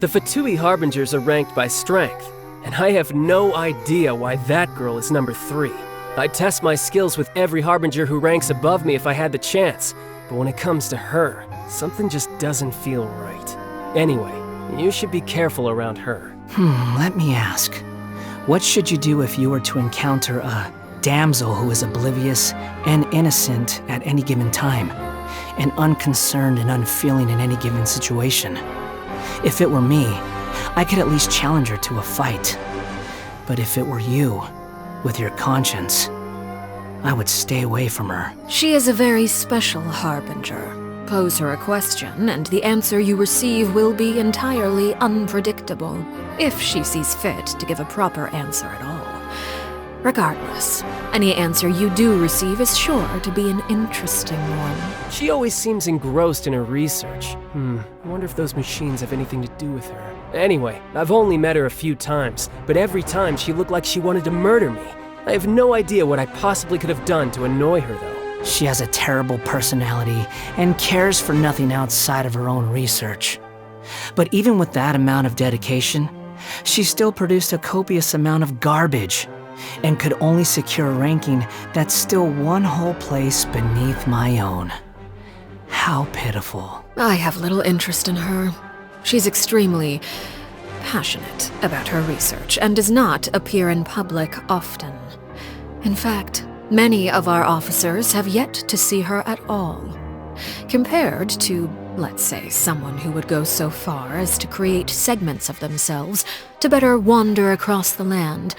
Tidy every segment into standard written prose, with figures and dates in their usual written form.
The Fatui Harbingers are ranked by strength, and I have no idea why that girl is number 3. I'd test my skills with every Harbinger who ranks above me if I had the chance, but when it comes to her, something just doesn't feel right. Anyway, you should be careful around her. Let me ask. What should you do if you were to encounter a damsel who is oblivious and innocent at any given time, and unconcerned and unfeeling in any given situation? If it were me, I could at least challenge her to a fight. But if it were you, with your conscience, I would stay away from her. She is a very special Harbinger. Pose her a question, and the answer you receive will be entirely unpredictable, if she sees fit to give a proper answer at all. Regardless, any answer you do receive is sure to be an interesting one. She always seems engrossed in her research. I wonder if those machines have anything to do with her. Anyway, I've only met her a few times, but every time she looked like she wanted to murder me. I have no idea what I possibly could have done to annoy her, though. She has a terrible personality and cares for nothing outside of her own research. But even with that amount of dedication, she still produced a copious amount of garbage, and could only secure a ranking that's still one whole place beneath my own. How pitiful. I have little interest in her. She's extremely passionate about her research and does not appear in public often. In fact, many of our officers have yet to see her at all. Compared to, let's say, someone who would go so far as to create segments of themselves to better wander across the land,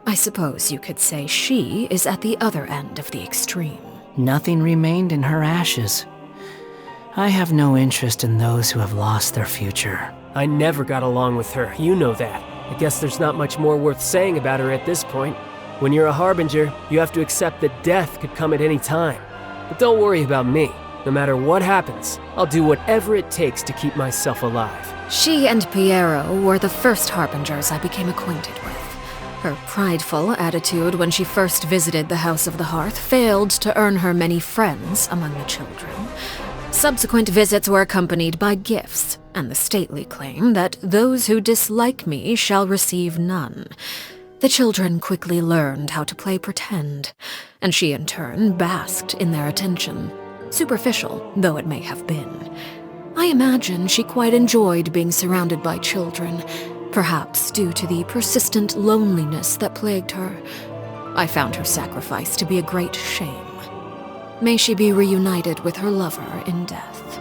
I suppose you could say she is at the other end of the extreme. Nothing remained in her ashes. I have no interest in those who have lost their future. I never got along with her, you know that. I guess there's not much more worth saying about her at this point. When you're a Harbinger, you have to accept that death could come at any time. But don't worry about me. No matter what happens, I'll do whatever it takes to keep myself alive. She and Piero were the first Harbingers I became acquainted with. Her prideful attitude when she first visited the House of the Hearth failed to earn her many friends among the children. Subsequent visits were accompanied by gifts, and the stately claim that those who dislike me shall receive none. The children quickly learned how to play pretend, and she in turn basked in their attention, superficial though it may have been. I imagine she quite enjoyed being surrounded by children, perhaps due to the persistent loneliness that plagued her. I found her sacrifice to be a great shame. May she be reunited with her lover in death.